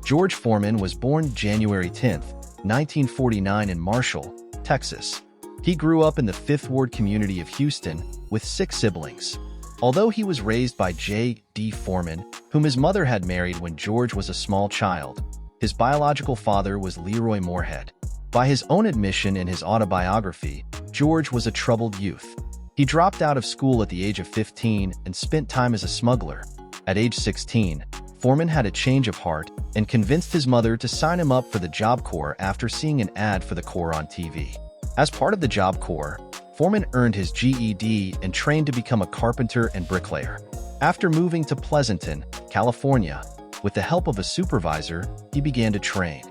George Foreman was born January 10, 1949 in Marshall, Texas. He grew up in the Fifth Ward community of Houston with 6 siblings. Although he was raised by J.D. Foreman, whom his mother had married when George was a small child, his biological father was Leroy Moorhead. By his own admission in his autobiography, George was a troubled youth. He dropped out of school at the age of 15 and spent time as a smuggler. At age 16, Foreman had a change of heart and convinced his mother to sign him up for the Job Corps after seeing an ad for the Corps on TV. As part of the Job Corps, Foreman earned his GED and trained to become a carpenter and bricklayer. After moving to Pleasanton, California, with the help of a supervisor, he began to train.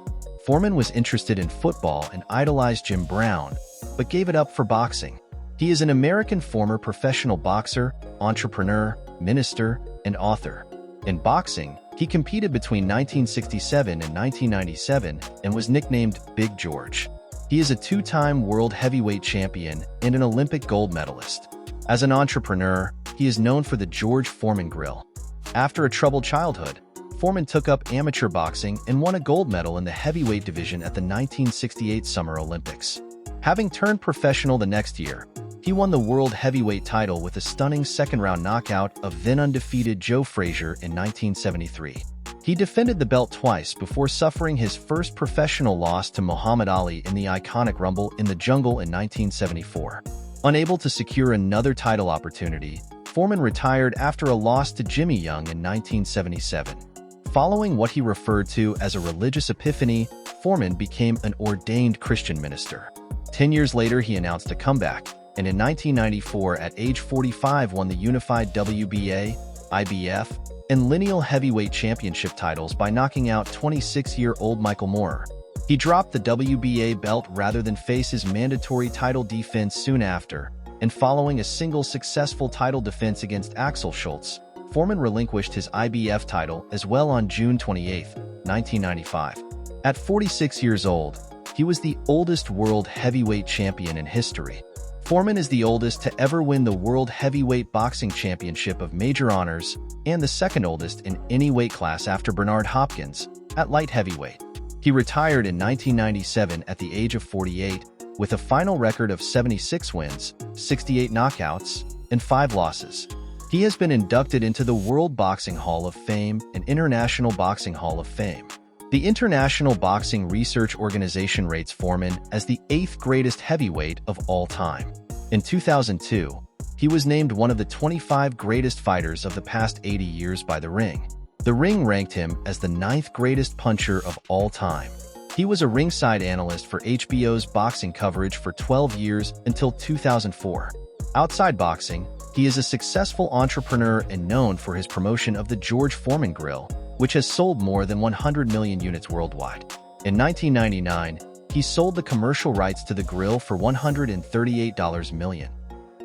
Foreman was interested in football and idolized Jim Brown, but gave it up for boxing. He is an American former professional boxer, entrepreneur, minister, and author. In boxing, he competed between 1967 and 1997 and was nicknamed Big George. He is a 2-time world heavyweight champion and an Olympic gold medalist. As an entrepreneur, he is known for the George Foreman Grill. After a troubled childhood, Foreman took up amateur boxing and won a gold medal in the heavyweight division at the 1968 Summer Olympics. Having turned professional the next year, he won the world heavyweight title with a stunning second-round knockout of then-undefeated Joe Frazier in 1973. He defended the belt twice before suffering his first professional loss to Muhammad Ali in the iconic Rumble in the Jungle in 1974. Unable to secure another title opportunity, Foreman retired after a loss to Jimmy Young in 1977. Following what he referred to as a religious epiphany, Foreman became an ordained Christian minister. 10 years later, he announced a comeback, and in 1994, at age 45, won the unified WBA, IBF, and lineal heavyweight championship titles by knocking out 26-year-old Michael Moorer. He dropped the WBA belt rather than face his mandatory title defense soon after, and following a single successful title defense against Axel Schultz, Foreman relinquished his IBF title as well on June 28, 1995. At 46 years old, he was the oldest world heavyweight champion in history. Foreman is the oldest to ever win the World Heavyweight Boxing Championship of major honors and the second oldest in any weight class after Bernard Hopkins, at light heavyweight. He retired in 1997 at the age of 48, with a final record of 76 wins, 68 knockouts, and 5 losses. He has been inducted into the World Boxing Hall of Fame and International Boxing Hall of Fame. The International Boxing Research Organization rates Foreman as the 8th greatest heavyweight of all time. In 2002, he was named one of the 25 greatest fighters of the past 80 years by The Ring. The Ring ranked him as the 9th greatest puncher of all time. He was a ringside analyst for HBO's boxing coverage for 12 years until 2004. Outside boxing, he is a successful entrepreneur and known for his promotion of the George Foreman Grill, which has sold more than 100 million units worldwide. In 1999, he sold the commercial rights to the grill for $138 million.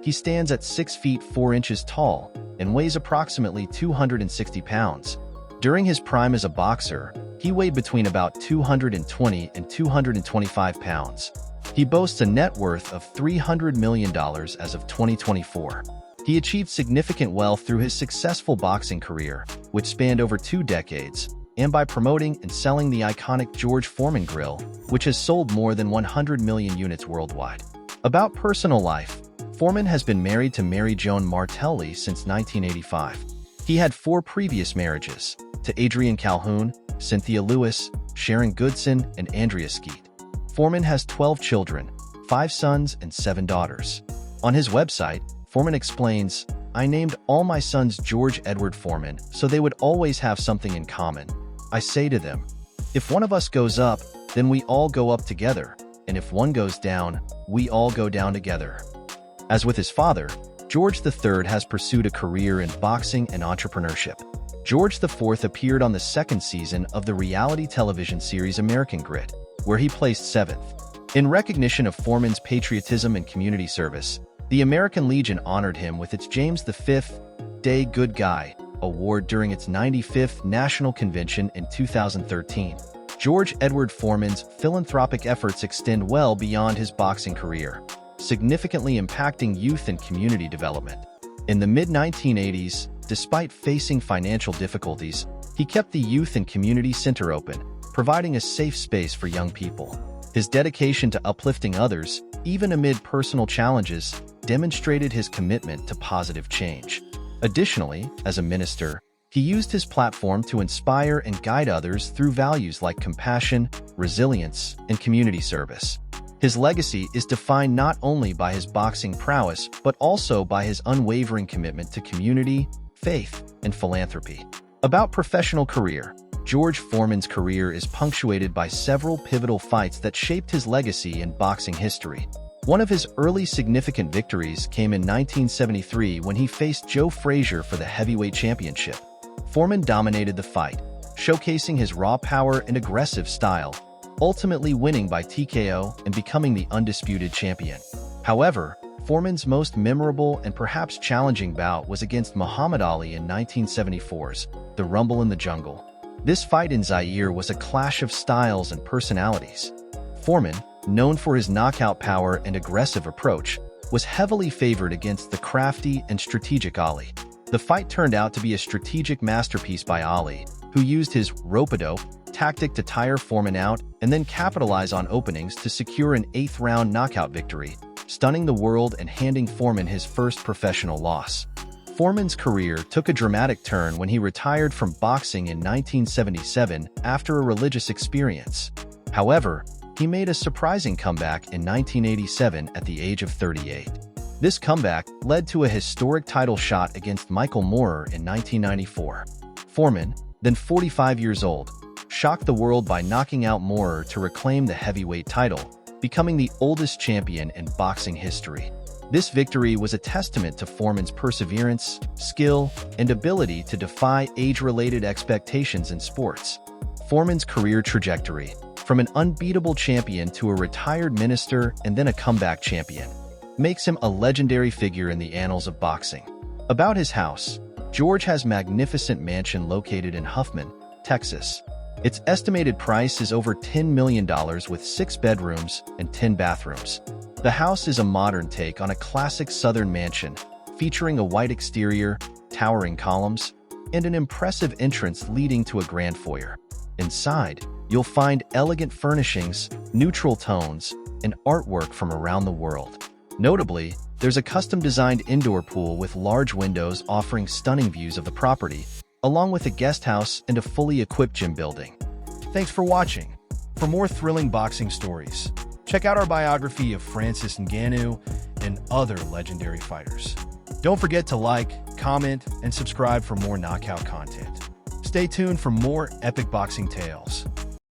He stands at 6 feet 4 inches tall and weighs approximately 260 pounds. During his prime as a boxer, he weighed between about 220 and 225 pounds. He boasts a net worth of $300 million as of 2024. He achieved significant wealth through his successful boxing career, which spanned over 2 decades, and by promoting and selling the iconic George Foreman Grill, which has sold more than 100 million units worldwide. About personal life, Foreman has been married to Mary Joan Martelli since 1985. He had 4 previous marriages, to Adrienne Calhoun, Cynthia Lewis, Sharon Goodson, and Andrea Skeet. Foreman has 12 children, 5 sons and 7 daughters. On his website, Foreman explains, "I named all my sons George Edward Foreman so they would always have something in common. I say to them, if one of us goes up, then we all go up together, and if one goes down, we all go down together." As with his father, George III has pursued a career in boxing and entrepreneurship. George IV appeared on the 2nd season of the reality television series American Grid, where he placed 7th. In recognition of Foreman's patriotism and community service, the American Legion honored him with its James V. Day Good Guy award during its 95th National Convention in 2013. George Edward Foreman's philanthropic efforts extend well beyond his boxing career, significantly impacting youth and community development. In the mid-1980s, despite facing financial difficulties, He kept the youth and community center open, providing a safe space for young people. His dedication to uplifting others, even amid personal challenges, demonstrated his commitment to positive change. Additionally, as a minister, he used his platform to inspire and guide others through values like compassion, resilience, and community service. His legacy is defined not only by his boxing prowess, but also by his unwavering commitment to community, faith, and philanthropy. About professional career, George Foreman's career is punctuated by several pivotal fights that shaped his legacy in boxing history. One of his early significant victories came in 1973 when he faced Joe Frazier for the heavyweight championship. Foreman dominated the fight, showcasing his raw power and aggressive style, ultimately winning by TKO and becoming the undisputed champion. However, Foreman's most memorable and perhaps challenging bout was against Muhammad Ali in 1974's The Rumble in the Jungle. This fight in Zaire was a clash of styles and personalities. Foreman, known for his knockout power and aggressive approach, was heavily favored against the crafty and strategic Ali. The fight turned out to be a strategic masterpiece by Ali, who used his rope-a-dope tactic to tire Foreman out and then capitalize on openings to secure an 8th-round knockout victory, stunning the world and handing Foreman his first professional loss. Foreman's career took a dramatic turn when he retired from boxing in 1977 after a religious experience. However, he made a surprising comeback in 1987 at the age of 38. This comeback led to a historic title shot against Michael Moorer in 1994. Foreman, then 45 years old, shocked the world by knocking out Moorer to reclaim the heavyweight title, becoming the oldest champion in boxing history. This victory was a testament to Foreman's perseverance, skill, and ability to defy age-related expectations in sports. Foreman's career trajectory, from an unbeatable champion to a retired minister and then a comeback champion, makes him a legendary figure in the annals of boxing. About his house, George has a magnificent mansion located in Hoffman, Texas. Its estimated price is over $10 million with 6 bedrooms and 10 bathrooms. The house is a modern take on a classic Southern mansion, featuring a white exterior, towering columns, and an impressive entrance leading to a grand foyer. Inside, you'll find elegant furnishings, neutral tones, and artwork from around the world. Notably, there's a custom-designed indoor pool with large windows offering stunning views of the property, along with a guest house and a fully equipped gym building. Thanks for watching. For more thrilling boxing stories, check out our biography of Francis Ngannou and other legendary fighters. Don't forget to like, comment, and subscribe for more knockout content. Stay tuned for more epic boxing tales.